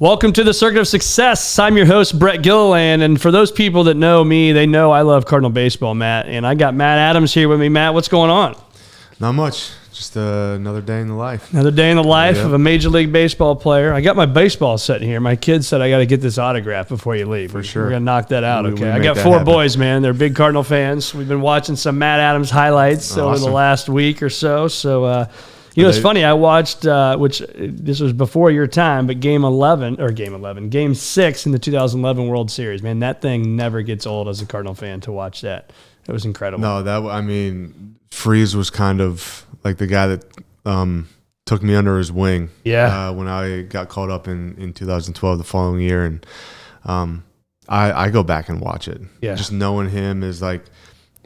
Welcome to the Circuit of Success. I'm your host, Brett Gilliland, and for those people that know me, they know I love Cardinal baseball, Matt, and I got Matt Adams here with me. Matt, what's going on? Not much. Just another day in the life. Another day in the life of a Major League Baseball player. I got my baseball sitting here. My kid said I got to get this autograph before you leave. For sure. We're going to knock that out, okay? We I got four boys, man. They're big Cardinal fans. We've been watching some Matt Adams highlights over the last week or so. So, you know, it's funny. I watched, which this was before your time, but Game 6 in the 2011 World Series. Man, that thing never gets old as a Cardinal fan to watch that. It was incredible. No, Freeze was kind of like the guy that took me under his wing. Yeah. When I got called up in 2012, the following year, and I go back and watch it. Yeah. Just knowing him as like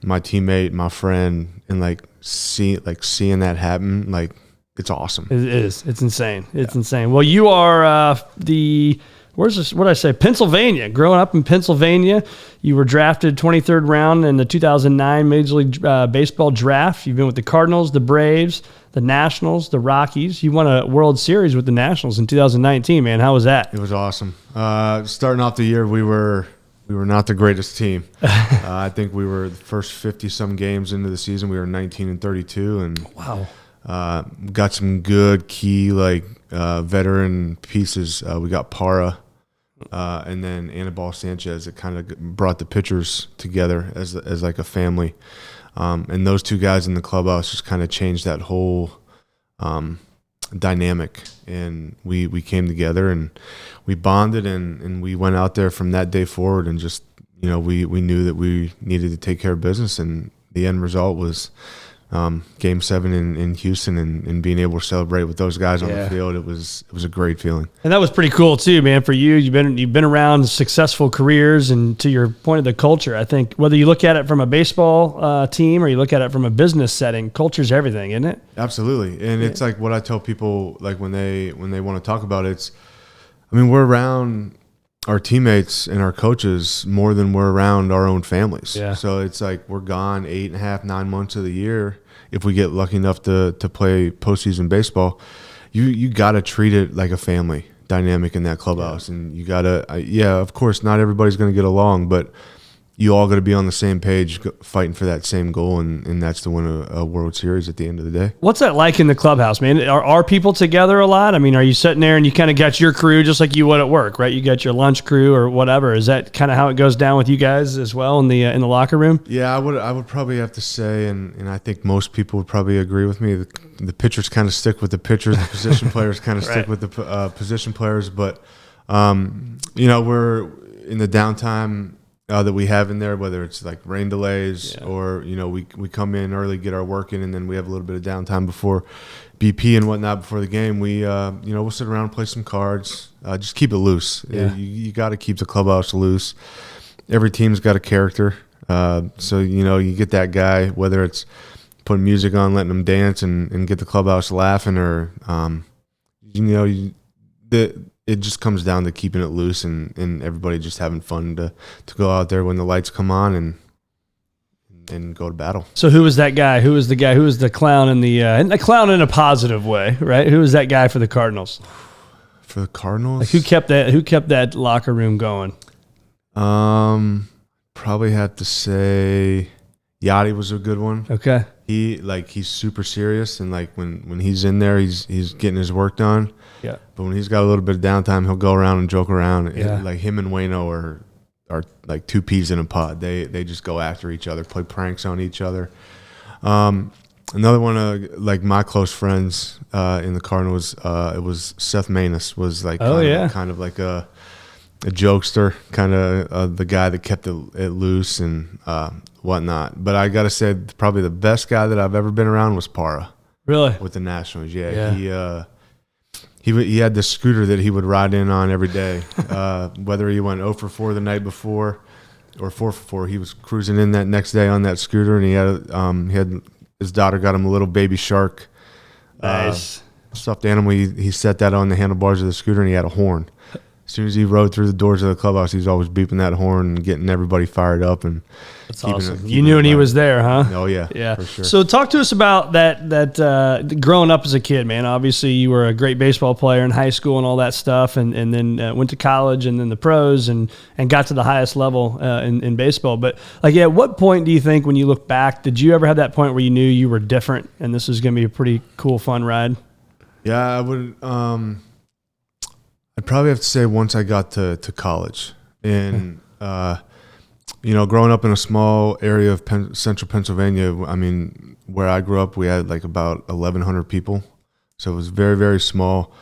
my teammate, my friend, and seeing that happen, like it's awesome. It is. It's insane. It's insane. Well, you are where's this? What did I say? Pennsylvania. Growing up in Pennsylvania, you were drafted 23rd round in the 2009 Major League Baseball draft. You've been with the Cardinals, the Braves, the Nationals, the Rockies. You won a World Series with the Nationals in 2019, man. How was that? It was awesome. Starting off the year, we were not the greatest team. I think we were the first 50-some games into the season. We were 19-32, and wow, got some good key veteran pieces. We got Parra, and then Anibal Sanchez. It kind of brought the pitchers together as like a family, and those two guys in the clubhouse just kind of changed that whole dynamic, and we came together and we bonded, and we went out there from that day forward, and just we knew that we needed to take care of business, and the end result was Game 7 in Houston, and being able to celebrate with those guys on the field. It was a great feeling, and that was pretty cool too, man. For you, you've been around successful careers, and to your point of the culture, I think whether you look at it from a baseball team or you look at it from a business setting, culture's everything, isn't it? Absolutely, and it's like what I tell people, like when they want to talk about it. We're around our teammates and our coaches more than we're around our own families. Yeah. So it's like we're gone 8.5, 9 months of the year. If we get lucky enough to play postseason baseball, you got to treat it like a family dynamic in that clubhouse. And you got to, of course, not everybody's going to get along, but you all got to be on the same page fighting for that same goal, and that's to win a World Series at the end of the day. What's that like in the clubhouse, man? Are people together a lot? Are you sitting there and you kind of got your crew just like you would at work, right? You got your lunch crew or whatever. Is that kind of how it goes down with you guys as well in the locker room? Yeah, I would probably have to say, and I think most people would probably agree with me, the pitchers kind of stick with the pitchers, the position players kind of stick with the position players. But, we're in the downtime that we have in there, whether it's like rain delays or, we come in early, get our work in, and then we have a little bit of downtime before BP and whatnot before the game. We, we'll sit around and play some cards, just keep it loose. Yeah. You got to keep the clubhouse loose. Every team's got a character. So, you get that guy, whether it's putting music on, letting them dance and get the clubhouse laughing, or, it just comes down to keeping it loose and everybody just having fun to go out there when the lights come on and go to battle. So who was that guy? Who was the guy? Who was the clown in the clown in a positive way, right? Who was that guy for the Cardinals? For the Cardinals? Like who kept that locker room going? Probably have to say Yachty was a good one. Okay. He's super serious, and like when he's in there, he's getting his work done. Yeah. But when he's got a little bit of downtime, he'll go around and joke around. Yeah. Like him and Wayno are like two peas in a pod. They just go after each other, play pranks on each other. Another one like my close friends in the Cardinals, it was Seth Maness was like kind of like a jokester, kind of the guy that kept it loose and whatnot. But I got to say, probably the best guy that I've ever been around was Parra. Really? With the Nationals, yeah. He had this scooter that he would ride in on every day. Whether he went 0 for 4 the night before or 4 for 4, he was cruising in that next day on that scooter, and he had his daughter got him a little baby shark, nice stuffed animal. He set that on the handlebars of the scooter, and he had a horn. as soon as he rode through the doors of the clubhouse, he was always beeping that horn and getting everybody fired up. And that's awesome. You knew when he was there, huh? Oh yeah, yeah, for sure. So talk to us about that growing up as a kid, man. Obviously, you were a great baseball player in high school and all that stuff, and then went to college and then the pros and got to the highest level in baseball. But like, at what point do you think, when you look back, did you ever have that point where you knew you were different and this was going to be a pretty cool, fun ride? Yeah, I would. I'd probably have to say once I got to college, and growing up in a small area of central Pennsylvania, I mean, where I grew up, we had like about 1,100 people, so it was very, very small.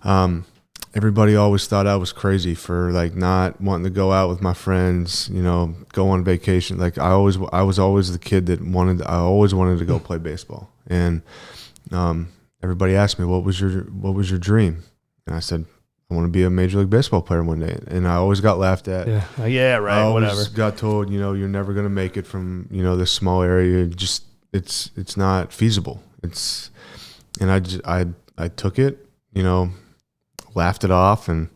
Everybody always thought I was crazy for like not wanting to go out with my friends, go on vacation. Like I was always the kid that I always wanted to go play baseball, and everybody asked me, what was your dream? And I said, I want to be a Major League Baseball player one day. And I always got laughed at. Yeah, right, I always whatever. got told, you're never going to make it from, this small area. Just it's not feasible. And I took it, laughed it off and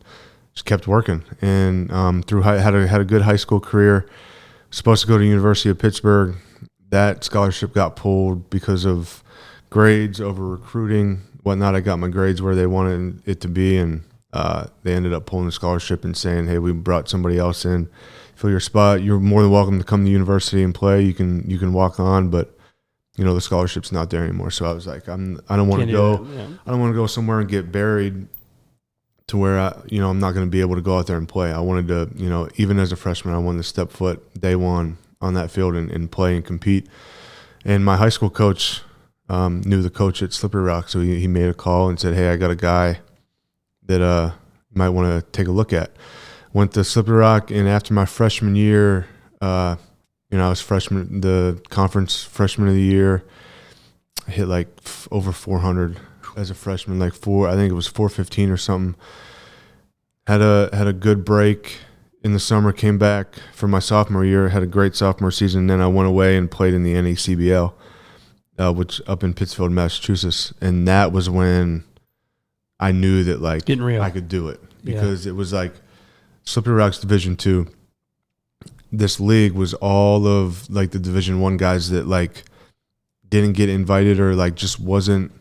just kept working. And had a good high school career. Supposed to go to University of Pittsburgh. That scholarship got pulled because of grades over recruiting, whatnot. I got my grades where they wanted it to be, and they ended up pulling the scholarship and saying, "Hey, we brought somebody else in. Fill your spot. You're more than welcome to come to university and play. You can walk on, but the scholarship's not there anymore." So I was like, I don't want to go. I don't want to go somewhere and get buried to where I'm not going to be able to go out there and play. I wanted to, even as a freshman, I wanted to step foot day one on that field and play and compete. And my high school coach knew the coach at Slippery Rock, so he made a call and said, "Hey, I got a guy that you might want to take a look at." Went to Slippery Rock, and after my freshman year, I was the conference freshman of the year. I hit like over 400 as a freshman, I think it was 415 or something. Had a good break in the summer, came back for my sophomore year, had a great sophomore season, and then I went away and played in the NECBL, which up in Pittsfield, Massachusetts, and that was when I knew that I could do it, because it was like Slippery Rock's Division II. This league was all of the Division I guys that didn't get invited, or just wasn't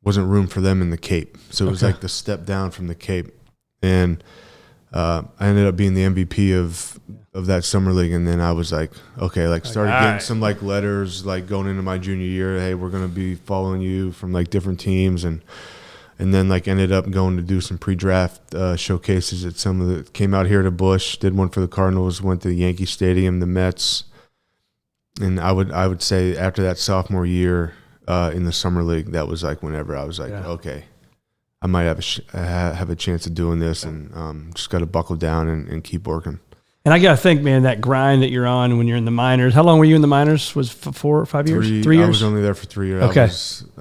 room for them in the Cape. So it was the step down from the Cape, and I ended up being the MVP of that summer league. And then I was started getting some letters going into my junior year. Hey, we're going to be following you from different teams, and then ended up going to do some pre-draft showcases at came out here to Busch, did one for the Cardinals, went to the Yankee Stadium, the Mets. And I would say after that sophomore year in the summer league, that was whenever I was okay, I might have a chance of doing this, and just got to buckle down and keep working. And I got to think, man, that grind that you're on when you're in the minors. How long were you in the minors? Was 4 or 5 years? 3 years? I was only there for 3 years. Okay.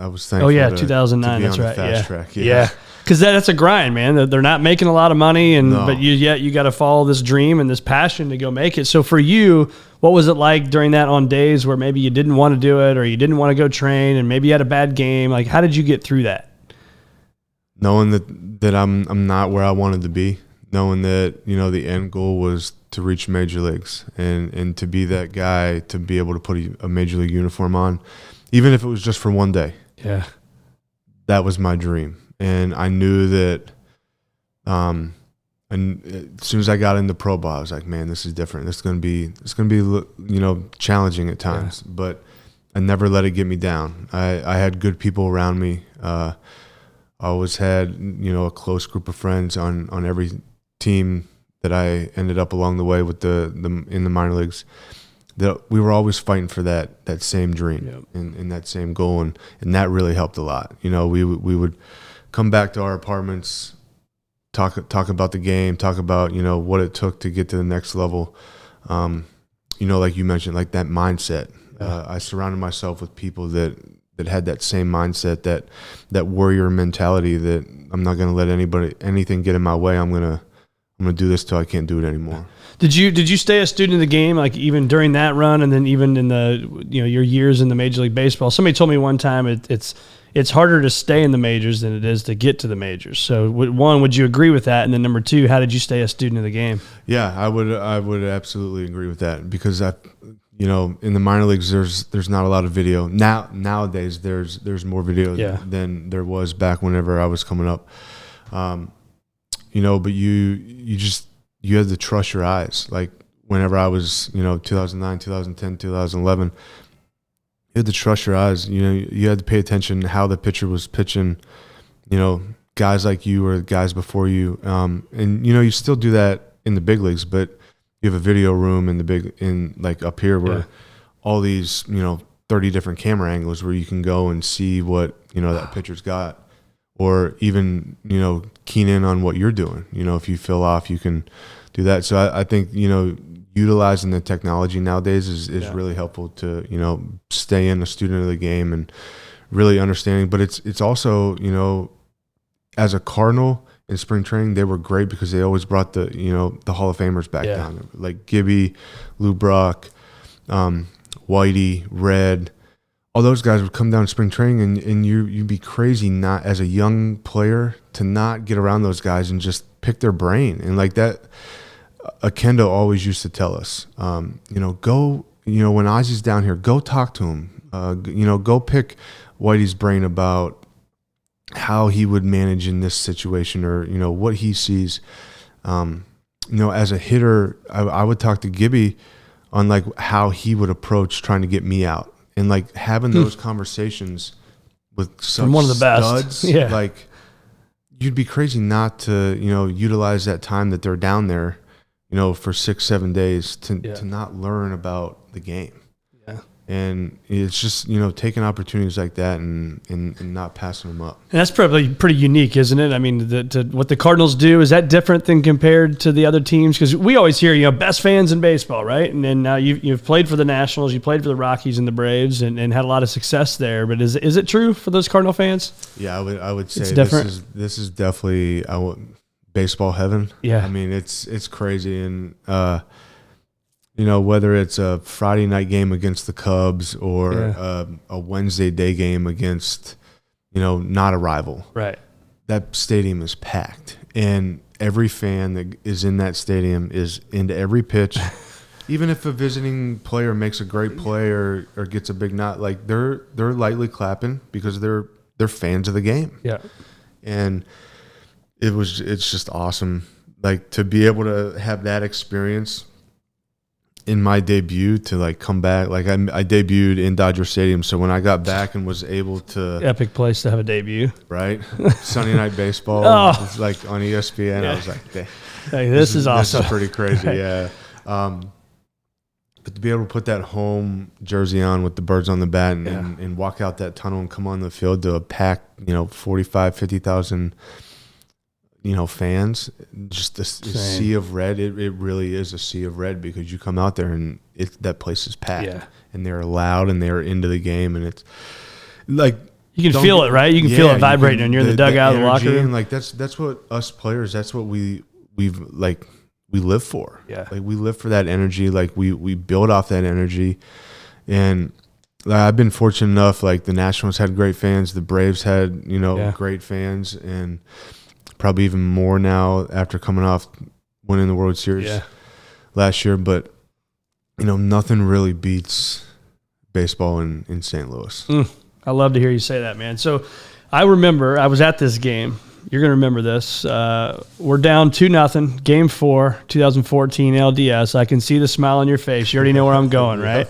I was thankful. Oh, yeah, 2009. To be that's on right. The fast track. Yeah. Because that's a grind, man. They're not making a lot of money, but you got to follow this dream and this passion to go make it. So for you, what was it like during that, on days where maybe you didn't want to do it, or you didn't want to go train, and maybe you had a bad game? How did you get through that? Knowing that I'm not where I wanted to be, knowing that the end goal was to reach major leagues, and to be that guy, to be able to put a major league uniform on, even if it was just for one day. Yeah, that was my dream. And I knew that and as soon as I got into pro ball, I was like, man, this is different. It's going to be challenging at times, but I never let it get me down. I had good people around me. I always had, a close group of friends on every team that I ended up along the way with in the minor leagues. That we were always fighting for that same dream and that same goal, and that really helped a lot. We would come back to our apartments, talk about the game, talk about what it took to get to the next level. Like you mentioned, that mindset. I surrounded myself with people that had that same mindset, that warrior mentality, that I'm not going to let anything get in my way. I'm gonna do this till I can't do it anymore. Did you stay a student of the game, even during that run, and then even in the your years in the Major League Baseball? Somebody told me one time it's it's harder to stay in the majors than it is to get to the majors. So, one, would you agree with that? And then number two, how did you stay a student of the game? Yeah, I would absolutely agree with that, because in the minor leagues, there's not a lot of video. Nowadays, there's more video than there was back whenever I was coming up. But you had to trust your eyes. Like whenever I was, 2009, 2010, 2011, you had to trust your eyes. You had to pay attention to how the pitcher was pitching, guys like you or guys before you. And you still do that in the big leagues, but you have a video room like up here where all these, 30 different camera angles where you can go and see what, that pitcher's got, or even, keen in on what you're doing. If you feel off, you can do that. So I think, utilizing the technology nowadays is really helpful to, stay in a student of the game and really understanding. But it's also, as a Cardinal in spring training, they were great because they always brought the Hall of Famers back down, like Gibby, Lou Brock, Whitey, Red. All those guys would come down in spring training, and you'd be crazy not as a young player to not get around those guys and just pick their brain. And like that, Akendo always used to tell us, go, when Ozzy's down here, go talk to him. Go pick Whitey's brain about how he would manage in this situation, or, what he sees. As a hitter, I would talk to Gibby on like how he would approach trying to get me out, and like having those conversations with such one of the best studs, like you'd be crazy not to, utilize that time that they're down there, for 6-7 days to not learn about the game. Yeah. And it's just, taking opportunities like that and not passing them up. And that's probably pretty unique, isn't it? I mean, what the Cardinals do, is that different than compared to the other teams? Because we always hear, best fans in baseball, right? And then now you've played for the Nationals, you played for the Rockies and the Braves, and had a lot of success there. But is it true for those Cardinal fans? Yeah, I would say it's different. This is definitely baseball heaven. Yeah. I mean, it's crazy. And, whether it's a Friday night game against the Cubs or a Wednesday day game against, not a rival. Right. That stadium is packed. And every fan that is in that stadium is into every pitch. Even if a visiting player makes a great play or gets a big knot, like they're lightly clapping because they're fans of the game. Yeah. And it's just awesome. Like to be able to have that experience in my debut, to like come back. Like I debuted in Dodger Stadium. So when I got back and was able to, epic place to have a debut, right? Sunday Night Baseball, it's like on ESPN. Yeah. I was like, this is awesome. This is pretty crazy. Yeah. But to be able to put that home jersey on with the birds on the bat and walk out that tunnel and come on the field to a packed, 45, 50,000, fans, just a sea of red. It really is a sea of red, because you come out there and that place is packed and they're loud and they're into the game, and it's like you can feel it, right? You can feel it vibrating when you're in the dugout, the locker room. Like that's what us players. That's what we live for. Yeah, like we live for that energy. Like we build off that energy, and I've been fortunate enough. Like the Nationals had great fans, the Braves had great fans, and probably even more now after coming off winning the World Series last year. But nothing really beats baseball in St. Louis. I love to hear you say that, man. So I remember I was at this game. You're going to remember this. We're down 2-0, Game 4, 2014 LDS. I can see the smile on your face. You already know where I'm going, right?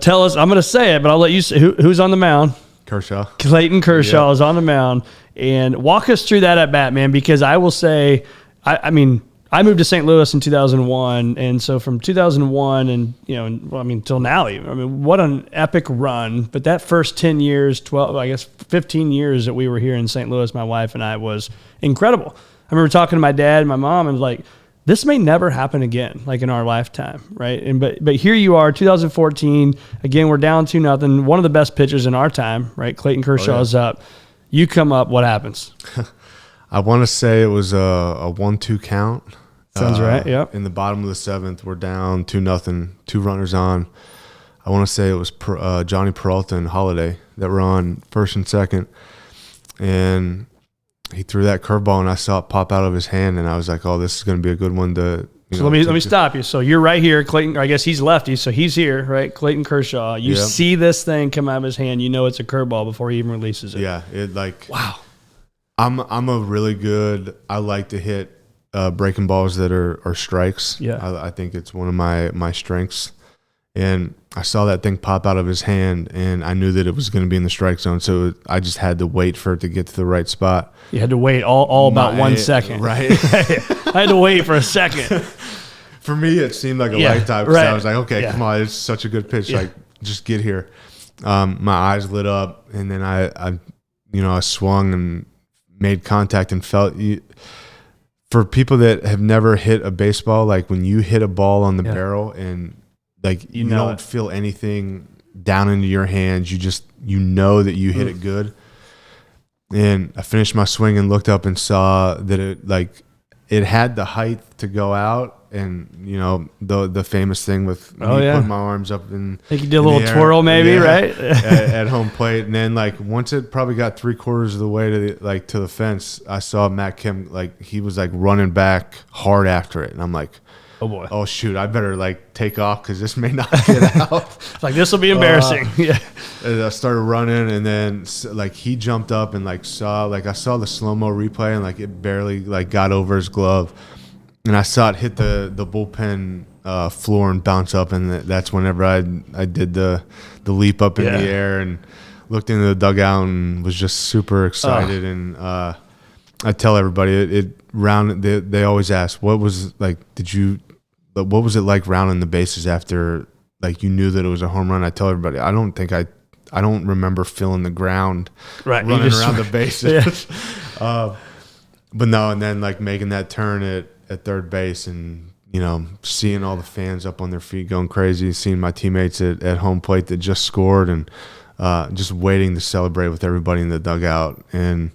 Tell us. I'm going to say it, but I'll let you say who's on the mound. Kershaw. Clayton Kershaw is on the mound. And walk us through that at bat, man, because I will say, I mean, I moved to St. Louis in 2001, and so from 2001 and till now, even, I mean, what an epic run. But that first 10 years, 15 years that we were here in St. Louis, my wife and I, was incredible. I remember talking to my dad and my mom, and like, this may never happen again, like in our lifetime, right? And but here you are, 2014. Again, we're down 2-0. One of the best pitchers in our time, right? Clayton Kershaw is up. You come up. What happens? I want to say it was a 1-2 count. Sounds right. Yep. In the bottom of the 7th, we're down 2-0, 2 runners on. I want to say it was Johnny Peralta and Holiday. that were on first and second, and he threw that curveball, and I saw it pop out of his hand, and I was like, "Oh, this is going to be a good one to." So let me stop you. So you're right here, Clayton. I guess he's lefty, so he's here, right? Clayton Kershaw. You see this thing come out of his hand, you know it's a curveball before he even releases it. Yeah, it like wow. I'm a really good. I like to hit breaking balls that are strikes. Yeah, I think it's one of my strengths. And I saw that thing pop out of his hand, and I knew that it was going to be in the strike zone. So I just had to wait for it to get to the right spot. You had to wait all about 1 second. Right. I had to wait for a second. For me, it seemed like a lifetime. Right. I was like, okay, come on. It's such a good pitch. Like, just get here. My eyes lit up, and then I swung and made contact and felt for people that have never hit a baseball, like when you hit a ball on the barrel and like you don't feel anything down into your hands, you know that you hit it good. And I finished my swing and looked up and saw that it had the height to go out, and the famous thing with me putting my arms up and I think you did a little twirl maybe, right? at home plate. And then like once it probably got 3/4 of the way to the fence, I saw Matt Kim, like he was like running back hard after it, and I'm like, oh boy, oh shoot, I better like take off because this may not get out. Like this will be embarrassing. And I started running, and then like he jumped up and like I saw the slow-mo replay, and like it barely like got over his glove, and I saw it hit the bullpen floor and bounce up, and that's whenever I did the leap up in the air and looked into the dugout and was just super excited. And I tell everybody they always ask, what was it like rounding the bases after like you knew that it was a home run? I tell everybody, I don't remember feeling the ground running around the bases. But no, and then like making that turn at third base and seeing all the fans up on their feet going crazy, seeing my teammates at home plate that just scored, and just waiting to celebrate with everybody in the dugout, and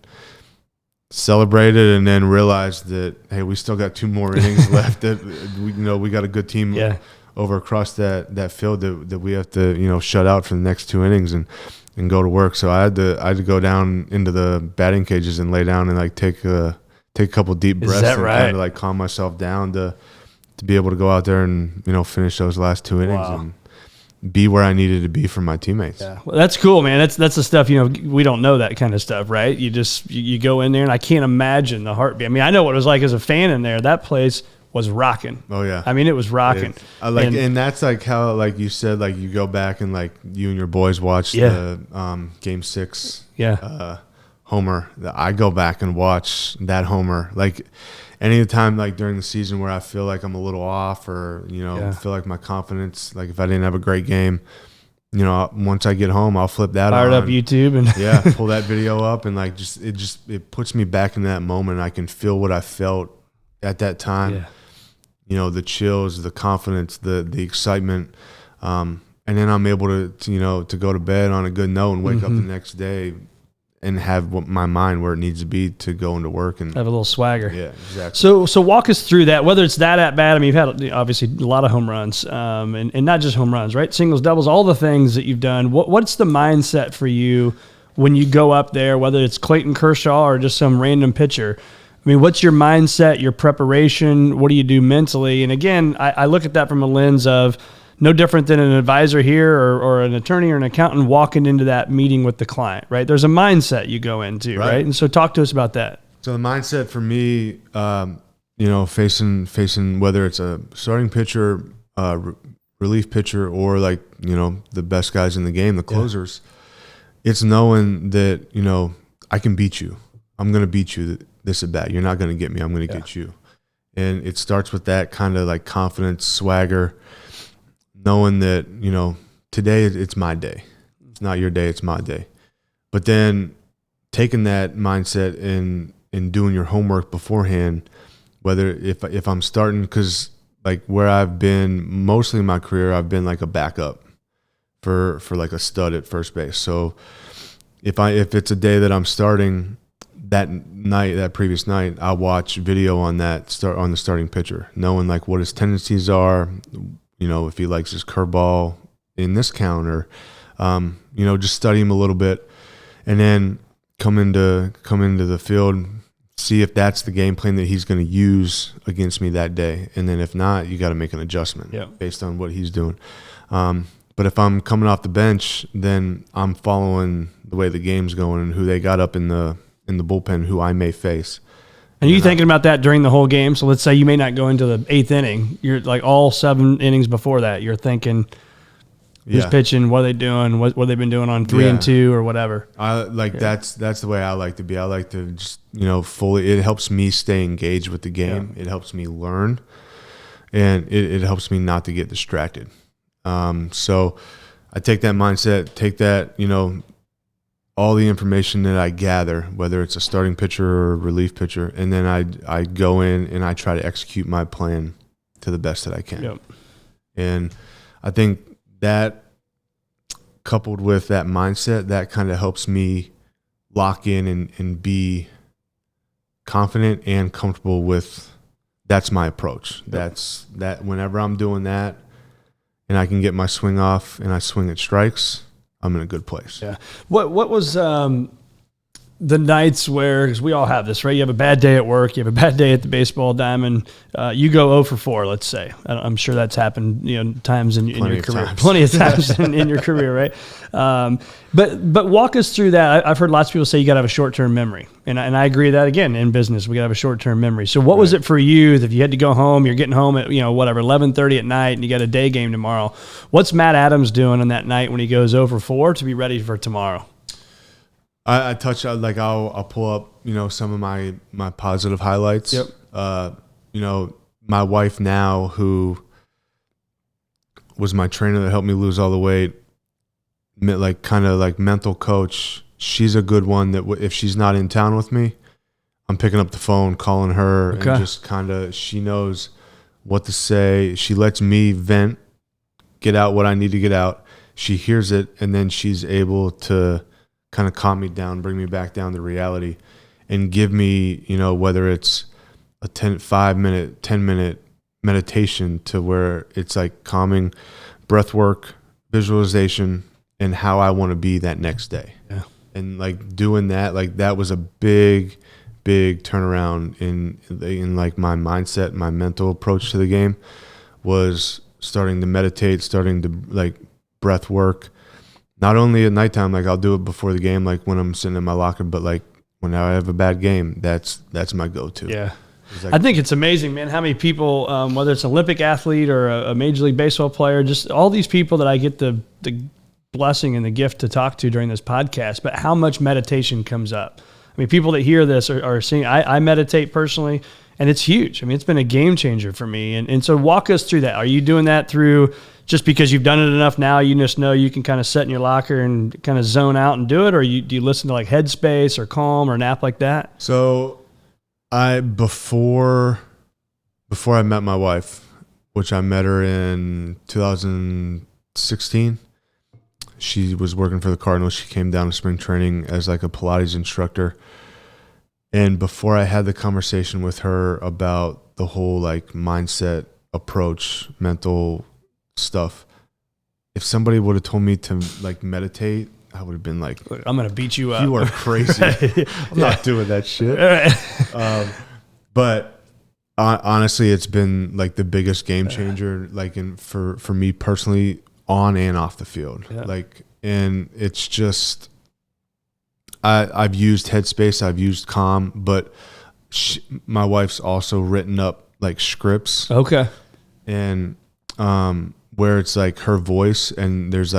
celebrated, and then realized that, hey, we still got 2 more innings left. That we got a good team over across that field that we have to shut out for the next 2 innings and go to work. So I had to go down into the batting cages and lay down and like take a couple deep breaths and kind of like calm myself down to be able to go out there and finish those last 2 innings and be where I needed to be for my teammates. Yeah, well, that's cool, man. That's the stuff we don't know that kind of stuff, right? You go in there, and I can't imagine the heartbeat. I mean, I know what it was like as a fan in there. That place was rocking. Oh yeah, I mean, it was rocking. And that's like how, like you said, like you go back and like you and your boys watch the Game 6 homer. I go back and watch that homer like any time, like during the season where I feel like I'm a little off, or feel like my confidence, like if I didn't have a great game, once I get home, I'll flip that Fired up YouTube and pull that video up, and like it puts me back in that moment. I can feel what I felt at that time. The chills, the confidence, the excitement, and then I'm able to go to bed on a good note and wake up the next day and have my mind where it needs to be to go into work and have a little swagger. Yeah, exactly. So walk us through that, whether it's that at bat. I mean, you've had obviously a lot of home runs, and not just home runs, right? Singles, doubles, all the things that you've done. What's the mindset for you when you go up there, whether it's Clayton Kershaw or just some random pitcher? I mean, what's your mindset, your preparation? What do you do mentally? And again, I look at that from a lens of no different than an advisor here or an attorney or an accountant walking into that meeting with the client, right? There's a mindset you go into, right? And so talk to us about that. So the mindset for me, facing whether it's a starting pitcher, relief pitcher, or like, the best guys in the game, the closers, it's knowing that, I can beat you. I'm going to beat you this at bat. You're not going to get me. I'm going to get you. And it starts with that kind of like confidence, swagger, knowing that, today it's my day. It's not your day, it's my day. But then taking that mindset and doing your homework beforehand, whether if I'm starting, because like where I've been mostly in my career, I've been like a backup for like a stud at first base. So if it's a day that I'm starting, that previous night, I'll watch video on the starting pitcher, knowing like what his tendencies are, if he likes his curveball in this count, or Just study him a little bit, and then come into the field, see if that's the game plan that he's going to use against me that day. And then if not, you got to make an adjustment based on what he's doing. But if I'm coming off the bench, then I'm following the way the game's going and who they got up in the bullpen, who I may face. And you thinking about that during the whole game? So let's say you may not go into the 8th inning. You're like all 7 innings before that. You're thinking, who's pitching? What are they doing? What they've been doing on 3 and 2 or whatever. That's the way I like to be. I like to just fully. It helps me stay engaged with the game. It helps me learn, and it helps me not to get distracted. So I take that mindset, take that all the information that I gather, whether it's a starting pitcher or a relief pitcher, and then I go in and I try to execute my plan to the best that I can. Yep. And I think that, coupled with that mindset, that kind of helps me lock in and be confident and comfortable with that's my approach. Yep. That whenever I'm doing that and I can get my swing off and I swing at strikes, I'm in a good place. Yeah. What was the nights where, because we all have this, right? You have a bad day at work, you have a bad day at the baseball diamond, you go 0 for 4, let's say. I'm sure that's happened, times in your career. Plenty of times in your career, right? But walk us through that. I've heard lots of people say you got to have a short-term memory, and I agree with that. Again, in business, we got to have a short-term memory. So what was it for you if you had to go home, you're getting home at 11:30 at night, and you got a day game tomorrow? What's Matt Adams doing on that night when he goes 0 for 4 to be ready for tomorrow? I touch I'll pull up some of my positive highlights. Yep. My wife now, who was my trainer that helped me lose all the weight, kind of mental coach. She's a good one that if she's not in town with me, I'm picking up the phone, calling her, and just she knows what to say. She lets me vent, get out what I need to get out. She hears it, and then she's able to kind of calm me down, bring me back down to reality, and give me, whether it's a 5-minute, 10-minute meditation to where it's like calming, breath work, visualization, and how I want to be that next day. Yeah. And doing that, that was a big turnaround in my mindset, my mental approach to the game was starting to meditate, starting to breath work. Not only at nighttime, I'll do it before the game, when I'm sitting in my locker, but when I have a bad game, that's my go-to. Yeah. I think it's amazing, man, how many people, whether it's an Olympic athlete or a Major League Baseball player, just all these people that I get the blessing and the gift to talk to during this podcast, but how much meditation comes up. I mean, people that hear this are seeing, I meditate personally, and it's huge. I mean, it's been a game changer for me. And so walk us through that. Are you doing that through just because you've done it enough now, you just know you can kind of sit in your locker and kind of zone out and do it? Or do you listen to Headspace or Calm or an app like that? So before I met my wife, which I met her in 2016, she was working for the Cardinals. She came down to spring training as a Pilates instructor. And before I had the conversation with her about the whole mindset approach, mental stuff, if somebody would have told me to meditate, I would have been like, I'm going to beat you up. You are crazy. I'm not doing that shit. But honestly, it's been the biggest game changer, for me personally, on and off the field. Yeah. And it's just, I've used Headspace, I've used Calm, but my wife's also written up scripts. Okay. And where it's her voice and there's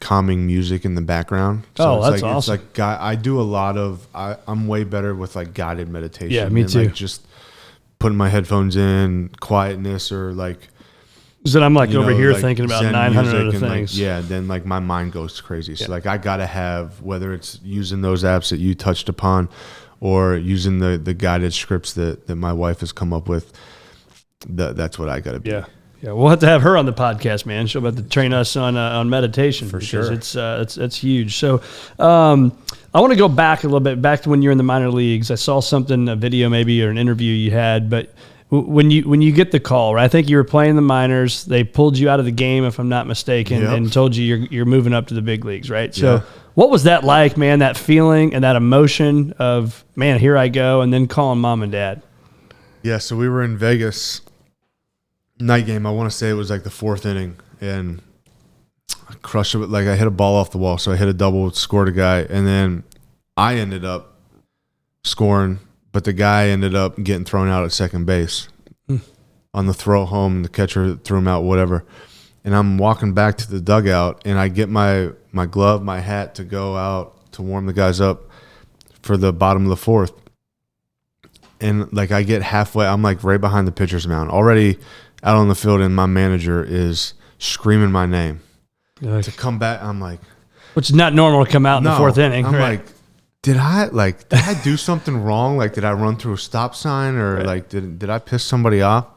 calming music in the background. So that's awesome. It's I do a lot of, I'm way better with guided meditation. Yeah, me too. Just putting my headphones in, quietness, or then I'm over here thinking about Zen 900 other things. Then my mind goes crazy. So I gotta have, whether it's using those apps that you touched upon or using the guided scripts that my wife has come up with, that's what I gotta be. Yeah, we'll have to have her on the podcast, man. She'll have to train us on meditation for sure. It's huge. So I want to go back a little bit, back to when you were in the minor leagues. I saw something, a video maybe or an interview you had, but when you get the call, right? I think you were playing the minors. They pulled you out of the game, if I'm not mistaken, and told you you're moving up to the big leagues, right? So what was that like, man, that feeling and that emotion of, man, here I go, and then calling mom and dad? Yeah, so we were in Vegas, night game. I want to say it was like the 4th inning, and I crushed it. Like I hit a ball off the wall, so I hit a double, scored a guy, and then I ended up scoring, but the guy ended up getting thrown out at second base on the throw home. The catcher threw him out, whatever. And I'm walking back to the dugout, and I get my glove, my hat to go out to warm the guys up for the bottom of the 4th. And, like, I get halfway. I'm, like, right behind the pitcher's mound, already out on the field, and my manager is screaming my name. To come back, I'm like. Which is not normal to come out in the 4th inning. I'm like, did I do something wrong? Like, did I run through a stop sign, or like did I piss somebody off?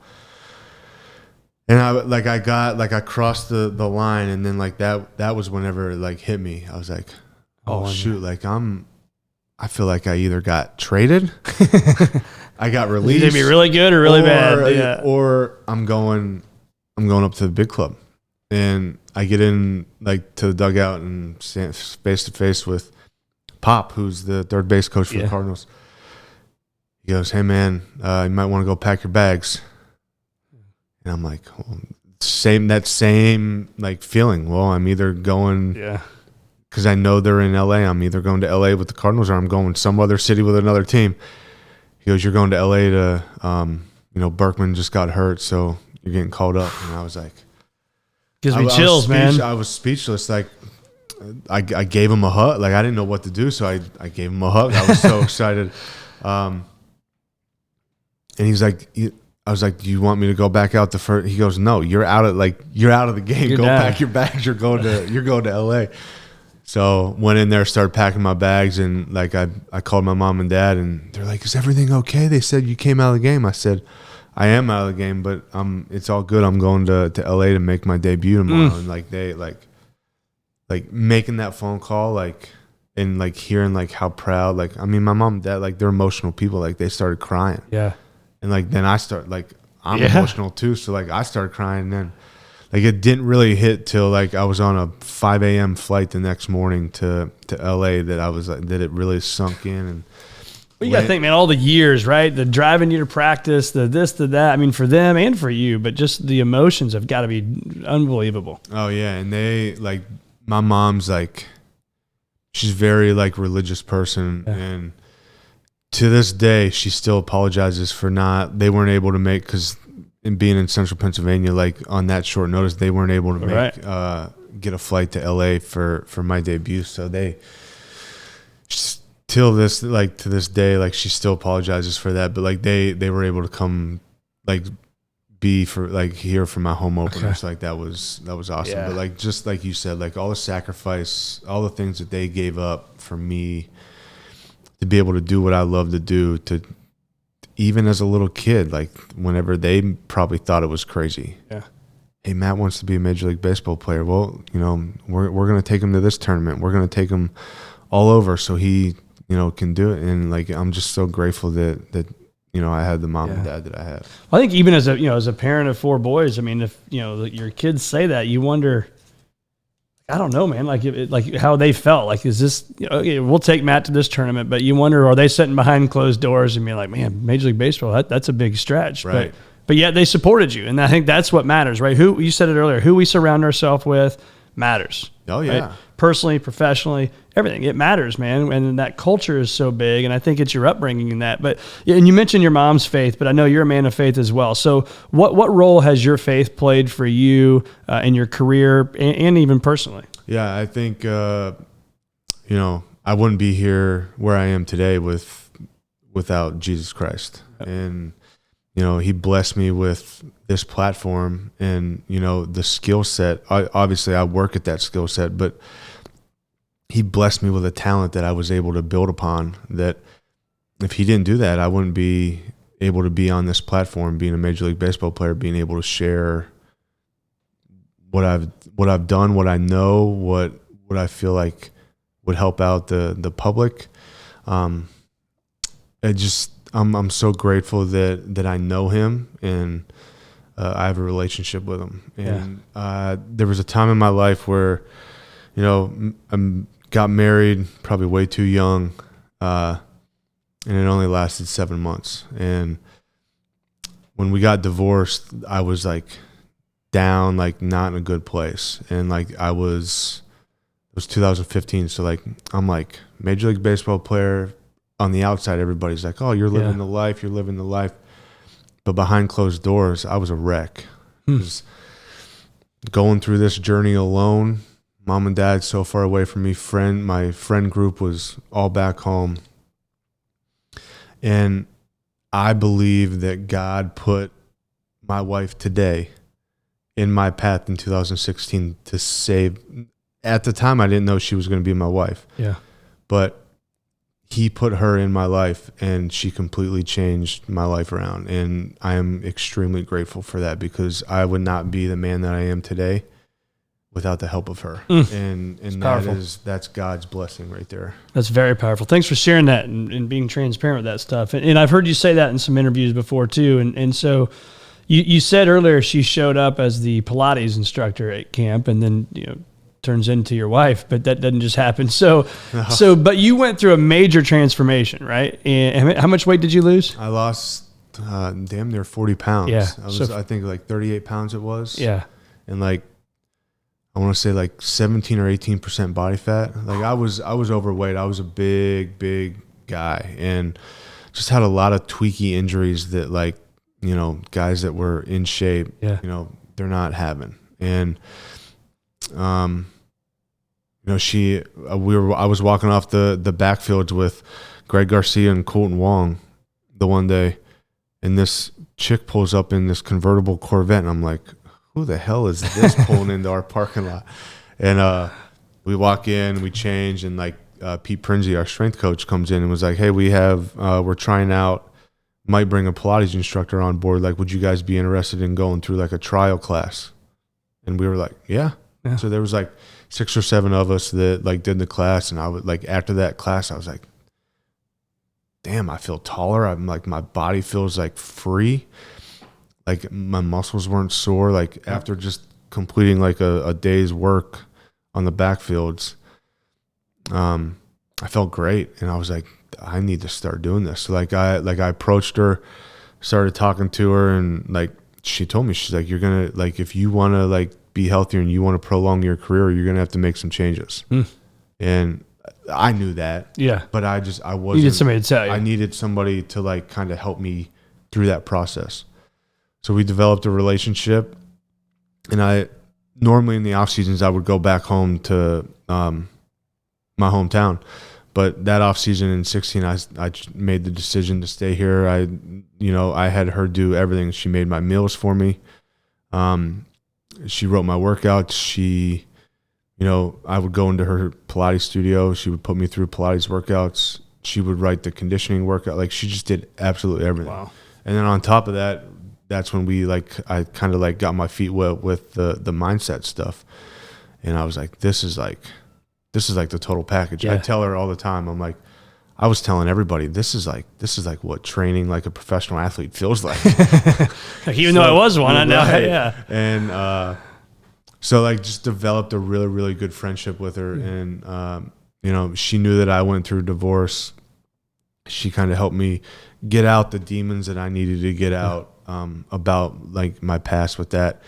And I crossed the line, and then like that was whenever it like hit me. I was like, oh shoot, like I feel like I either got traded, I got released. Either be really good or really bad. Or I'm going up to the big club. And I get in like to the dugout and stand face to face with Pop, who's the third base coach for the Cardinals. He goes, "Hey man, you might want to go pack your bags." And I'm like, well, that same like feeling. Well, I'm either going, because I know they're in LA. I'm either going to LA with the Cardinals, or I'm going some other city with another team. He goes, "You're going to LA to, Berkman just got hurt, so you're getting called up." And I was like, gives me chills, man. I was speechless. Like, I gave him a hug. Like, I didn't know what to do, so I gave him a hug. I was so excited. And he's like, I was like, "Do you want me to go back out the first?" He goes, "No, you're out of the game. Go pack your bags. You're going to LA." So went in there, started packing my bags, and like I called my mom and dad, and they're like, "Is everything okay?" They said, "You came out of the game." I said, "I am out of the game, but it's all good. I'm going to LA to make my debut tomorrow." And like they like making that phone call, like, and like hearing like how proud, like, I mean, my mom and dad, like, they're emotional people. Like, they started crying. Yeah. And like then I start, like, I'm emotional too, so like I started crying. And then like it didn't really hit till like I was on a 5 a.m. flight the next morning to LA that I was like, that it really sunk in. And well, you got to think, man, all the years, right? The driving you to practice, the this, the that. I mean, for them and for you, but just the emotions have got to be unbelievable. Oh yeah, and they like, my mom's like, she's very like religious person, and to this day she still apologizes for they weren't able to make, because in being in central Pennsylvania, like on that short notice, they weren't able to make get a flight to LA for my debut. So they till this, like, to this day, like, she still apologizes for that, but like they were able to come, like, be for like here for my home opener. So like that was awesome. But like, just like you said, like all the sacrifice, all the things that they gave up for me to be able to do what I love to do, to even as a little kid, like whenever they probably thought it was crazy. Yeah. Hey, Matt wants to be a Major League Baseball player. Well, we're going to take him to this tournament. We're going to take him all over so he, can do it. And like, I'm just so grateful that I had the mom and dad that I had. Well, I think even as a parent of 4 boys, I mean, if your kids say that, you wonder, I don't know, man, like how they felt. Like, is this, we'll take Matt to this tournament, but you wonder, are they sitting behind closed doors and being like, man, Major League Baseball, that's a big stretch. Right. But yet they supported you, and I think that's what matters, right? Who, you said it earlier, who we surround ourselves with matters. Oh yeah. Right? Personally, professionally, everything. It matters, man. And that culture is so big, and I think it's your upbringing in that. But and you mentioned your mom's faith, but I know you're a man of faith as well. So what role has your faith played for you in your career and even personally? Yeah, I think I wouldn't be here where I am today without Jesus Christ. And he blessed me with this platform and the skill set. Obviously I work at that skill set, but he blessed me with a talent that I was able to build upon, that if he didn't do that, I wouldn't be able to be on this platform, being a Major League Baseball player, being able to share what I've done, what I know, what I feel like would help out the public. I'm so grateful that I know him and I have a relationship with him. And there was a time in my life where, you know, I got married probably way too young, and it only lasted 7 months. And when we got divorced, I was like down, like not in a good place. And like it was 2015. So like, I'm like Major League Baseball player. On the outside, everybody's like, oh, you're living the life. You're living the life. But behind closed doors, I was a wreck. I was going through this journey alone. Mom and dad so far away from me. My friend group was all back home. And I believe that God put my wife today in my path in 2016 to save. At the time, I didn't know she was going to be my wife. Yeah. But he put her in my life, and she completely changed my life around. And I am extremely grateful for that, because I would not be the man that I am today without the help of her. And that's God's blessing right there. That's very powerful. Thanks for sharing that and being transparent with that stuff. And I've heard you say that in some interviews before too. And so you said earlier she showed up as the Pilates instructor at camp, and then, you know, turns into your wife, but that doesn't just happen. But you went through a major transformation, right? And how much weight did you lose? I lost damn near 40 pounds. Yeah. I think like 38 pounds it was. Yeah. And like, I want to say like 17 or 18% body fat. Like I was overweight. I was a big guy, and just had a lot of tweaky injuries that, like, you know, guys that were in shape, you know, they're not having. And, you know, I was walking off the backfields with Greg Garcia and Colton Wong the one day, and this chick pulls up in this convertible Corvette, and I'm like, who the hell is this pulling into our parking lot? And we walk in, we change, and like Pete Prinzi, our strength coach, comes in and was like, hey, we're trying out, might bring a Pilates instructor on board. Like, would you guys be interested in going through like a trial class? And we were like, yeah. So there was like 6 or 7 of us that like did the class, and I would like, after that class, I was like, damn, I feel taller. I'm like, my body feels like free. Like my muscles weren't sore. Like after just completing like a day's work on the backfields, I felt great. And I was like, I need to start doing this. So like I approached her, started talking to her, and like, she told me, she's like, you're going to, like, if you want to like be healthier and you want to prolong your career, you're going to have to make some changes. And I knew that. Yeah. But I wasn't. You needed somebody to tell you. I needed somebody to like kind of help me through that process. So we developed a relationship, and I normally in the off seasons, I would go back home to my hometown. But that off season in 16, I made the decision to stay here. I had her do everything. She made my meals for me. She wrote my workouts. I would go into her Pilates studio. She would put me through Pilates workouts. She would write the conditioning workout. Like, she just did absolutely everything. Wow. And then on top of that, that's when I kind of like got my feet wet with the mindset stuff. And I was like, this is like the total package. Yeah. I tell her all the time, I'm like, I was telling everybody, this is like what training like a professional athlete feels like. Even though I was one, I know. Right. Yeah. And so like just developed a really, really good friendship with her. And she knew that I went through divorce. She kind of helped me get out the demons that I needed to get out about like my past with that.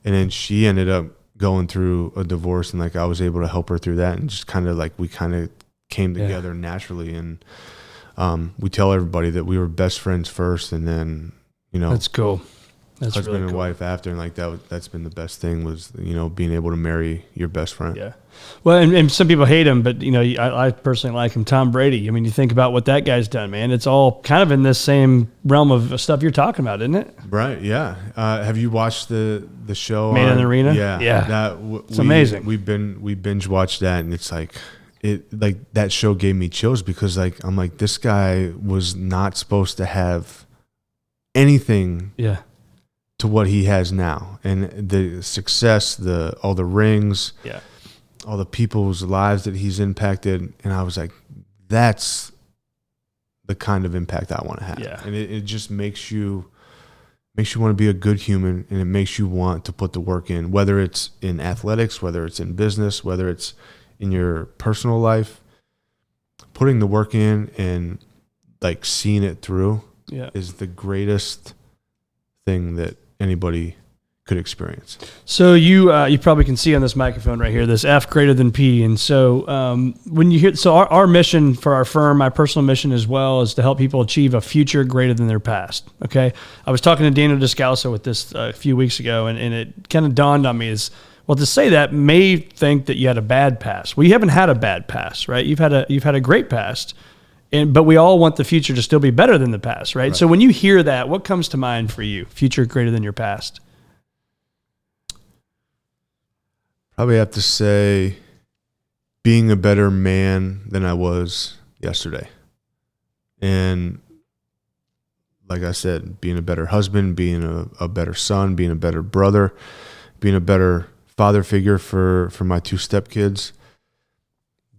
And then she ended up going through a divorce, and like I was able to help her through that, and just kind of like we kind of came together naturally. And we tell everybody that we were best friends first, and then that's cool. That's husband really cool. And wife after, and like that's been the best thing was being able to marry your best friend. Yeah. Well, and some people hate him, but I personally like him. Tom Brady. I mean, you think about what that guy's done, man. It's all kind of in this same realm of stuff you're talking about, isn't it? Right. Yeah. Have you watched the show Man in the Arena? Yeah. Yeah. It's amazing. We binge watched that, and it's like that show gave me chills, because like I'm like, this guy was not supposed to have anything. Yeah. To what he has now, and the success, all the rings, all the people's lives that he's impacted. And I was like, that's the kind of impact I want to have. Yeah. And it just makes you want to be a good human, and it makes you want to put the work in, whether it's in athletics, whether it's in business, whether it's in your personal life. Putting the work in and like seeing it through is the greatest thing that anybody could experience. So you probably can see on this microphone right here, this F greater than P. And so when you hear, so our mission for our firm, my personal mission as well, is to help people achieve a future greater than their past. Okay. I was talking to Daniel Descalso with this a few weeks ago, and it kind of dawned on me is, well, to say that may think that you had a bad past. Well, you haven't had a bad past, right? You've had a great past, but we all want the future to still be better than the past, right? So when you hear that, what comes to mind for you? Future greater than your past. Probably have to say being a better man than I was yesterday. And like I said, being a better husband, being a better son, being a better brother, being a better father figure for my 2 stepkids.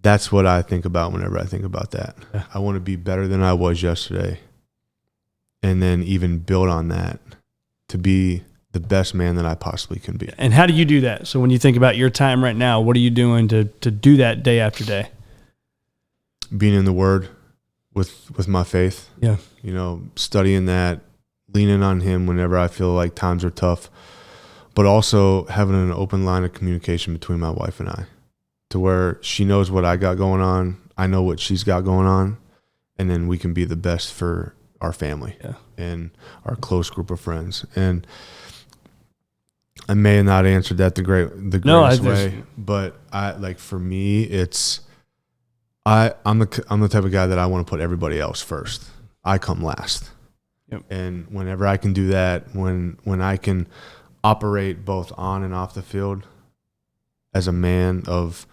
That's what I think about whenever I think about that. Yeah. I want to be better than I was yesterday, and then even build on that to be the best man that I possibly can be. And how do you do that? So when you think about your time right now, what are you doing to do that day after day? Being in the Word with my faith. Yeah. You know, studying that, leaning on Him whenever I feel like times are tough, but also having an open line of communication between my wife and I, to where she knows what I got going on, I know what she's got going on, and then we can be the best for our family and our close group of friends. And I may have not answered that the greatest way, but for me, it's I'm the type of guy that I want to put everybody else first. I come last. Yep. And whenever I can do that, when I can operate both on and off the field as a man of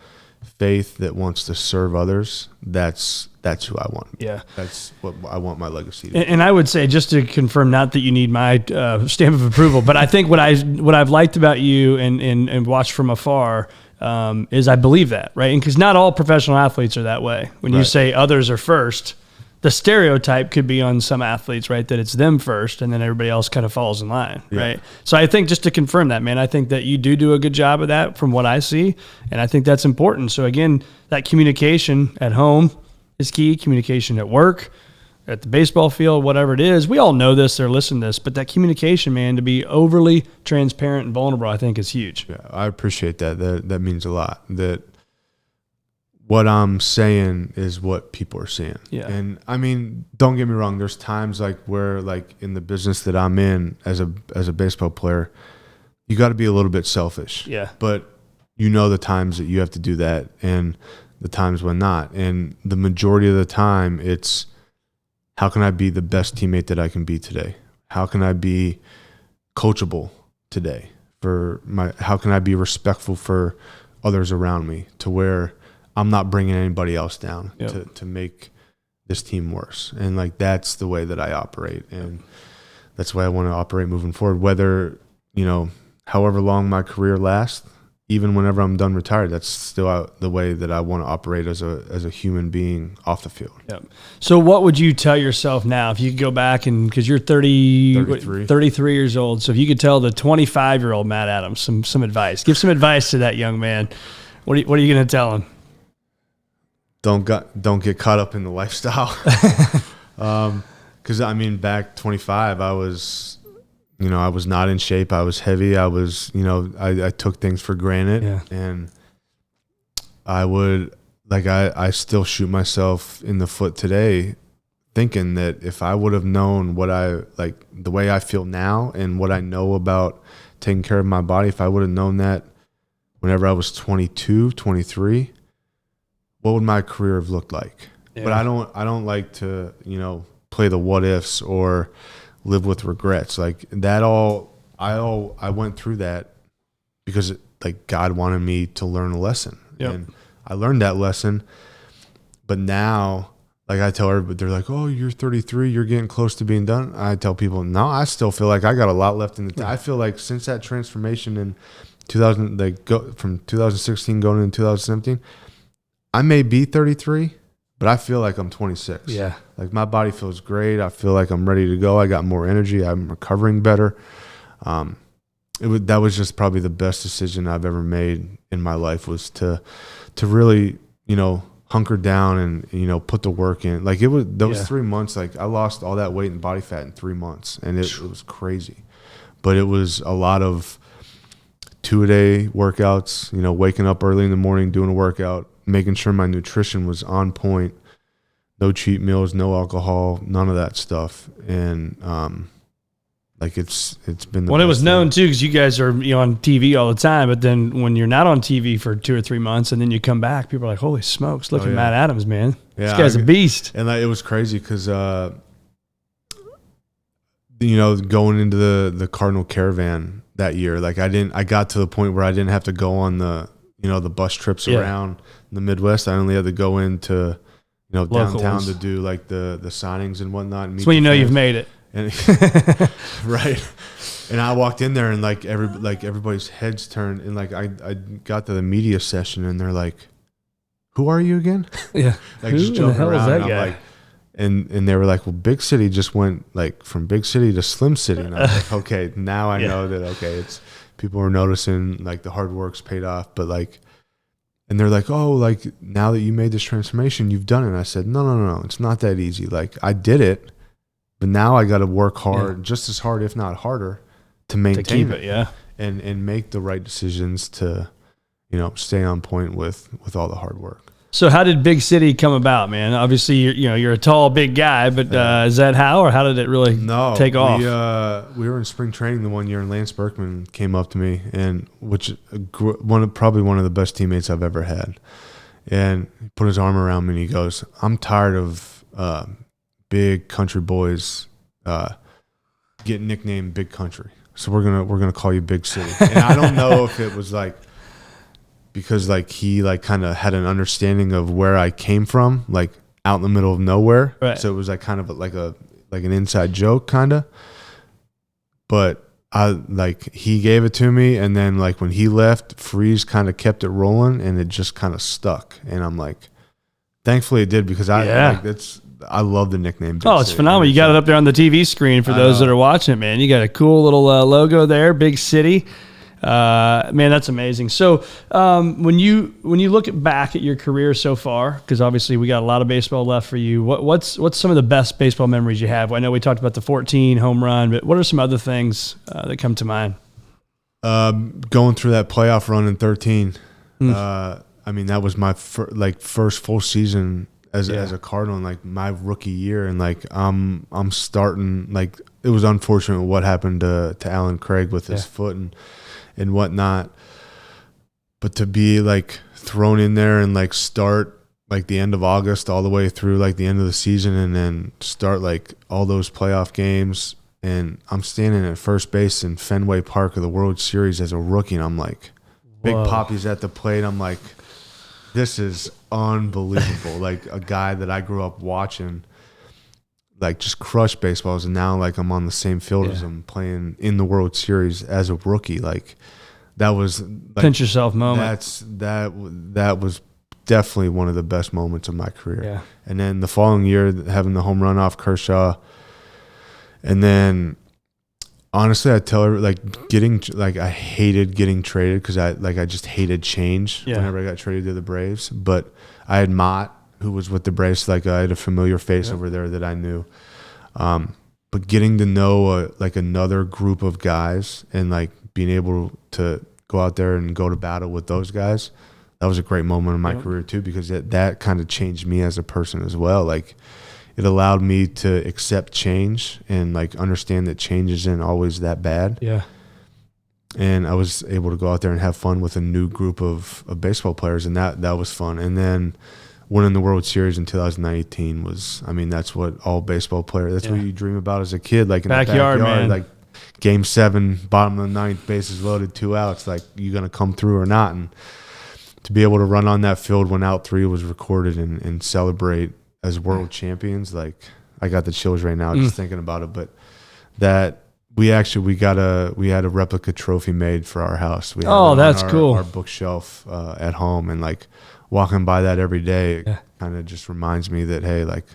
faith that wants to serve others, that's who I want. Yeah. That's what I want my legacy to be. And I would say, just to confirm, not that you need my stamp of approval, but I think what I've liked about you and watched from afar is I believe that, right? And because not all professional athletes are that way. When you say others are first, the stereotype could be on some athletes, right, that it's them first and then everybody else kind of falls in line, right? So I think, just to confirm that, man, I think that you do a good job of that from what I see, and I think that's important. So again, that communication at home is key, communication at work, at the baseball field, whatever it is. We all know this, they're listening to this, but that communication, man, to be overly transparent and vulnerable, I think is huge. Yeah, I appreciate that. That means a lot. That what I'm saying is what people are seeing. Yeah. And I mean, don't get me wrong. There's times where in the business that I'm in as a baseball player, you got to be a little bit selfish. Yeah. But you know the times that you have to do that and the times when not. And the majority of the time, it's how can I be the best teammate that I can be today? How can I be coachable today? How can I be respectful for others around me, to where I'm not bringing anybody else down to make this team worse. And that's the way that I operate. And that's the way I want to operate moving forward, whether, however long my career lasts, even whenever I'm done retired, that's still the way that I want to operate as a human being off the field. Yep. So what would you tell yourself now if you could go back, and because you're 33 years old, so if you could tell the 25-year-old Matt Adams some advice, give some advice to that young man, what are you going to tell him? Don't get caught up in the lifestyle. Because back 25, I was not in shape. I was heavy. I was, I took things for granted. Yeah. And I would, I still shoot myself in the foot today, thinking that if I would have known what the way I feel now and what I know about taking care of my body, if I would have known that whenever I was 22, 23, what would my career have looked like? Yeah. But I don't like to, play the what ifs or live with regrets. I went through that because God wanted me to learn a lesson. Yep. And I learned that lesson. But now, I tell everybody, they're like, "Oh, you're 33, you're getting close to being done." I tell people, no, I still feel like I got a lot left in the tank. I feel like since that transformation in 2000, from 2016 going into 2017, I may be 33, but I feel like I'm 26. Yeah. Like my body feels great. I feel like I'm ready to go. I got more energy. I'm recovering better. That was just probably the best decision I've ever made in my life, was to really, hunker down and, put the work in. Like those 3 months, like I lost all that weight and body fat in 3 months, and it was crazy. But it was a lot of 2-a-day workouts, waking up early in the morning, doing a workout, making sure my nutrition was on point, no cheat meals, no alcohol, none of that stuff. And, it's been the Well, it was best known thing. too, because you guys are on TV all the time. But then when you're not on TV for 2 or 3 months, and then you come back, people are like, "Holy smokes! Look at Matt Adams, man! This guy's a beast." And it was crazy because, going into the Cardinal Caravan that year, like I got to the point where I didn't have to go on the the bus trips around the Midwest. I only had to go into downtown to do like the signings and whatnot. That's when you've made it. And right. And I walked in there and everybody's heads turned, and like I got to the media session and they're like, "Who are you again?" Yeah. Like just jumping around. And I'm like, and they were like, "Well, Big City just went like from Big City to Slim City." And I was like, "Okay, now I know that it's people are noticing like the hard work's paid off." But and they're like, "Oh, like now that you made this transformation, you've done it." And I said, No, it's not that easy. Like I did it. But now I got to work hard, just as hard, if not harder, to maintain it, and make the right decisions to, stay on point with all the hard work. So how did Big City come about, man? Obviously, you're a tall, big guy, but is that how, or how did it really take off? We were in spring training the one year, and Lance Berkman came up to me, and probably one of the best teammates I've ever had, and he put his arm around me and he goes, "I'm tired of big country boys get nicknamed Big Country, so we're gonna call you Big City." And I don't know if it was like because like he like kind of had an understanding of where I came from, like out in the middle of nowhere, right. So it was like kind of like an inside joke kind of. But he gave it to me, and then like when he left, Freeze kind of kept it rolling, and it just kind of stuck. And I'm like, thankfully it did, because I love the nickname. Big it's City. phenomenal. You got it up there on the TV screen for those that are watching it, man. You got a cool little logo there, Big City. Man, that's amazing. So when you look back at your career so far, because obviously we got a lot of baseball left for you, what's some of the best baseball memories you have? I know we talked about the 14 home run, but what are some other things that come to mind? Going through that playoff run in 13. That was my first full season as a Cardinal, and like my rookie year, and like I'm starting, like it was unfortunate what happened to Alan Craig with his foot and whatnot, but to be like thrown in there and like start like the end of August all the way through like the end of the season, and then start like all those playoff games, and I'm standing at first base in Fenway Park of the World Series as a rookie, and I'm like, Big Poppy's at the plate. I'm like, this is unbelievable. Like a guy that I grew up watching, like just crush baseballs, and now like I'm on the same field as him playing in the World Series as a rookie. Like that was like, pinch yourself moment. That was definitely one of the best moments of my career. Yeah. And then the following year, having the home run off Kershaw, and then honestly, I tell her I hated getting traded, because I just hated change whenever I got traded to the Braves. But I had Mott, who was with the Braves, like I had a familiar face over there that I knew. But getting to know another group of guys, and like being able to go out there and go to battle with those guys, that was a great moment in my career too, because that kind of changed me as a person as well. Like it allowed me to accept change and like understand that change isn't always that bad. Yeah. And I was able to go out there and have fun with a new group of baseball players, and that was fun. And then winning the World Series in 2018 was, that's what all baseball players, that's what you dream about as a kid, like in backyard, the backyard, man. like Game 7, bottom of the ninth, bases loaded, 2 outs, like you gonna come through or not. And to be able to run on that field when out 3 was recorded and celebrate as world champions, like I got the chills right now just thinking about it. But that we had a replica trophy made for our house. We had that's cool. Our bookshelf at home, and like walking by that every day, it kind of just reminds me that, hey, like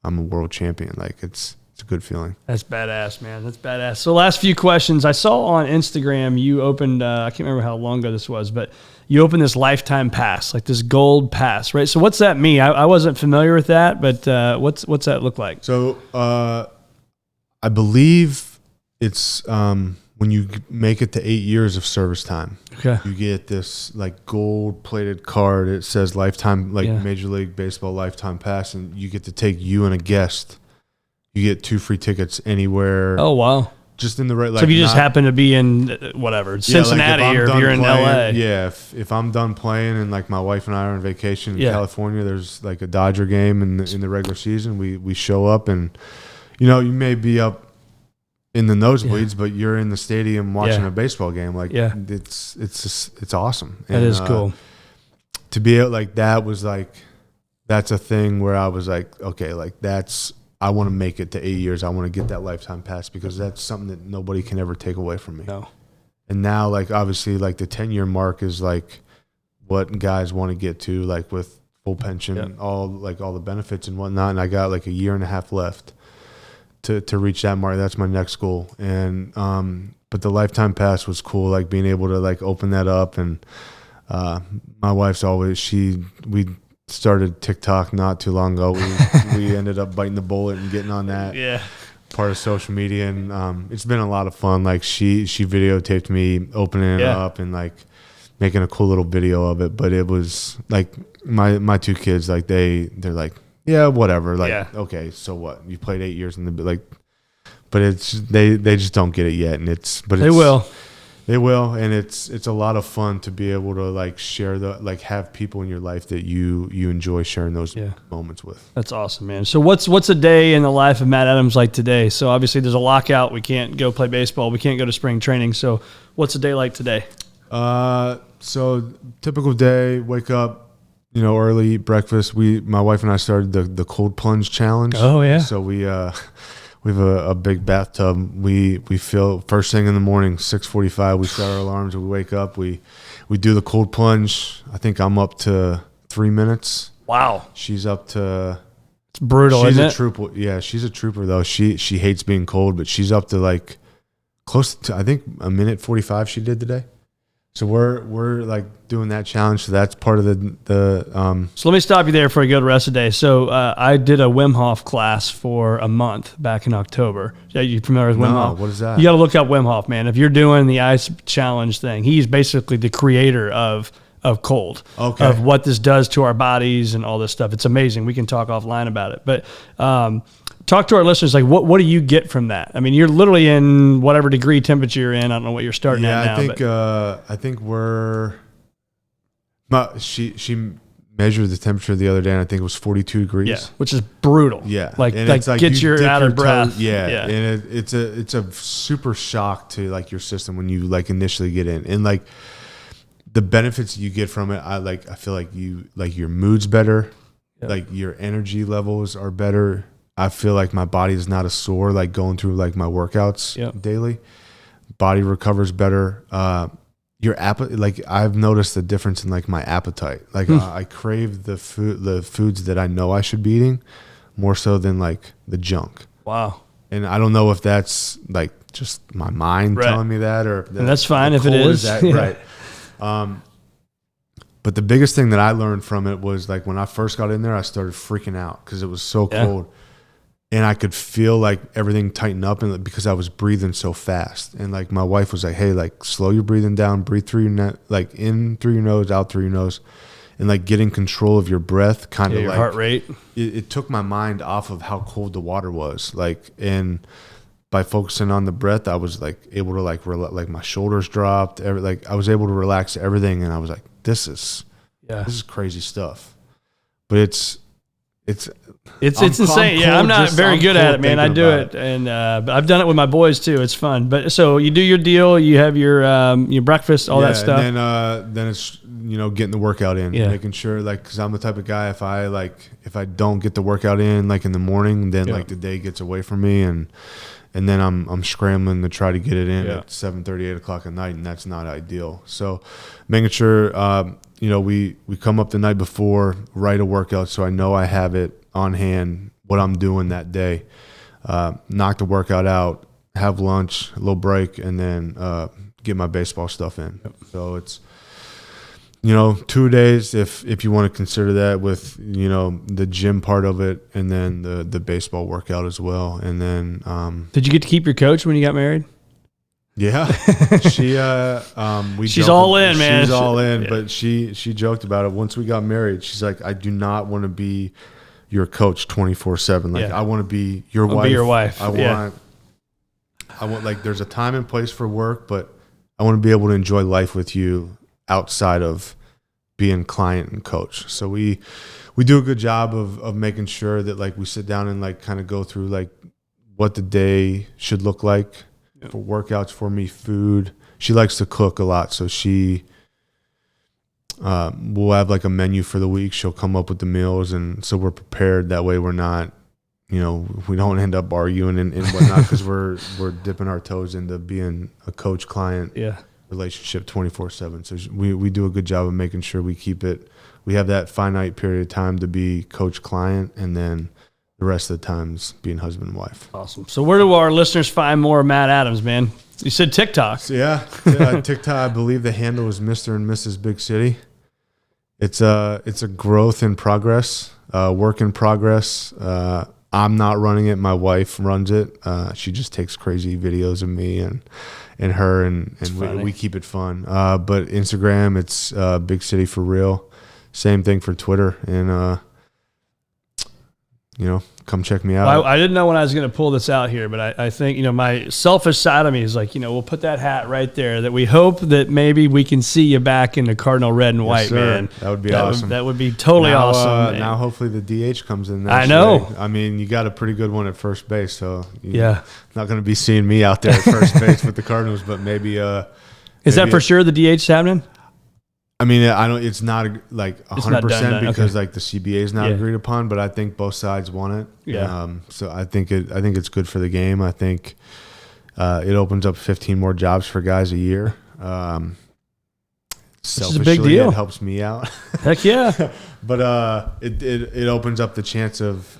I'm a world champion. Like it's a good feeling. That's badass, man. That's badass. So last few questions. I saw on Instagram you opened, I can't remember how long ago this was, but you opened this lifetime pass, like this gold pass, right? So what's that mean? I wasn't familiar with that, but what's that look like? So I believe it's when you make it to 8 years of service time, you get this like gold plated card. It says lifetime, like Major League Baseball lifetime pass, and you get to take you and a guest. You get 2 free tickets anywhere. Oh, wow. Just in the right. Like, so if you just happen to be in whatever, Cincinnati, like or if you're in LA. Yeah, if I'm done playing and like my wife and I are on vacation in California, there's like a Dodger game in the regular season. We show up, and you may be up in the nosebleeds, but you're in the stadium watching a baseball game. Like it's awesome. That is cool. To be able, like, that's a thing where I was like, okay, like I want to make it to 8 years. I want to get that lifetime pass because that's something that nobody can ever take away from me. No. And now, like, obviously, like the 10-year mark is like what guys want to get to, like with full pension, all the benefits and whatnot. And I got like a year and a half left to reach that mark. That's my next goal. And but the lifetime pass was cool, like being able to like open that up. And my wife's always we started TikTok not too long ago. We ended up biting the bullet and getting on that part of social media, and it's been a lot of fun. Like she videotaped me opening it up and like making a cool little video of it. But it was like my 2 kids, like they're like, yeah, whatever. Like, okay, so what? You played 8 years in the like, but it's they just don't get it yet, and they will. They will, and it's a lot of fun to be able to like share have people in your life that you enjoy sharing those moments with. That's awesome, man. So what's a day in the life of Matt Adams like today? So obviously there's a lockout. We can't go play baseball. We can't go to spring training. So what's a day like today? So typical day, wake up, early, eat breakfast. My wife and I started the cold plunge challenge. Oh yeah. So we have a big bathtub. We feel first thing in the morning, 6:45. We set our alarms. We wake up. We do the cold plunge. I think I'm up to 3 minutes. Wow. She's up to. It's brutal. She's isn't a it? trooper. Yeah, she's a trooper though. She hates being cold, but she's up to like close to, I think, a minute 45 she did today. So we're like doing that challenge. So that's part of the. So let me stop you there before you go to the rest of the day. So I did a Wim Hof class for a month back in October. Are you familiar with Wim Hof? What is that? You got to look up Wim Hof, man. If you're doing the ice challenge thing, he's basically the creator of cold, of what this does to our bodies and all this stuff. It's amazing. We can talk offline about it, but. Talk to our listeners, like what do you get from that? I mean, you're literally in whatever degree temperature you're in. I don't know what you're starting at now. I think she measured the temperature the other day, and I think it was 42 degrees. Yeah, which is brutal. Yeah, like gets you out of breath. Yeah, and it's a super shock to like your system when you like initially get in, and like the benefits you get from it. I feel like your mood's better, like your energy levels are better. I feel like my body is not as sore, like going through like my workouts daily. Body recovers better. Your appetite, like I've noticed the difference in like my appetite. Like I crave the foods that I know I should be eating more so than like the junk. Wow. And I don't know if that's like just my mind telling me that, or and that's fine if it is. Right. But the biggest thing that I learned from it was like when I first got in there, I started freaking out because it was so cold. And I could feel like everything tighten up, and because I was breathing so fast. And like my wife was like, "Hey, like slow your breathing down, breathe through your neck, like in through your nose, out through your nose," and like getting control of your breath, kind of your like heart rate. It took my mind off of how cold the water was. Like, and by focusing on the breath, I was like able to like my shoulders dropped. I was able to relax everything, and I was like, "This is crazy stuff," but it's insane. Yeah, I'm not very good at it, man. I do it, and I've done it with my boys too. It's fun. But so you do your deal, you have your breakfast, all that stuff. And then it's getting the workout in, making sure like because I'm the type of guy if I don't get the workout in like in the morning, then like the day gets away from me, and and then I'm scrambling to try to get it in at 7:30, 8 o'clock at night, and that's not ideal. So making sure, we come up the night before, write a workout so I know I have it on hand, what I'm doing that day, knock the workout out, have lunch, a little break, and then get my baseball stuff in. So it's, 2 days if you want to consider that, with the gym part of it, and then the baseball workout as well. And then did you get to keep your coach when you got married? Yeah, she's all in, man. She's all in, but she joked about it once we got married. She's like, I do not want to be your coach 24/7. Like I want to be your wife. Be your wife. I want like, there's a time and place for work, but I want to be able to enjoy life with you outside of being client and coach. So we do a good job of making sure that, like, we sit down and, like, kind of go through, like, what the day should look like for workouts, for me, food. She likes to cook a lot, so she will have, like, a menu for the week. She'll come up with the meals, and so we're prepared. That way we're not, we don't end up arguing and whatnot, because we're dipping our toes into being a coach-client relationship 24/7. So we do a good job of making sure we have that finite period of time to be coach-client, and then the rest of the time's being husband and wife. Awesome. So where do our listeners find more of Matt Adams, man? You said TikTok. So TikTok, I believe the handle is Mr. and Mrs. Big City. It's a growth in progress, work in progress. I'm not running it. My wife runs it. She just takes crazy videos of me and her, and we keep it fun. But Instagram, it's Big City for Real. Same thing for Twitter. And, come check me out. Well, I didn't know when I was going to pull this out here, but I think, my selfish side of me is like, we'll put that hat right there, that we hope that maybe we can see you back in the Cardinal red and white, man. That would be awesome. That would be totally awesome. Now hopefully the DH comes in. I know. I mean, you got a pretty good one at first base, so you're not going to be seeing me out there at first base with the Cardinals, but maybe. Is that for sure the DH is happening? I mean, it's not like 100% because like the CBA is not agreed upon, but I think both sides want it. Yeah. So I think it's good for the game. I think it opens up 15 more jobs for guys a year. This is a big deal. It helps me out. Heck yeah. But it opens up the chance of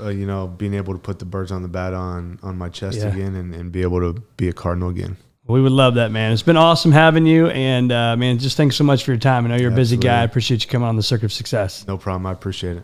being able to put the birds on the bat on my chest again, and be able to be a Cardinal again. We would love that, man. It's been awesome having you, and man, just thanks so much for your time. I know you're a busy guy. I appreciate you coming on the Circuit of Success. No problem. I appreciate it.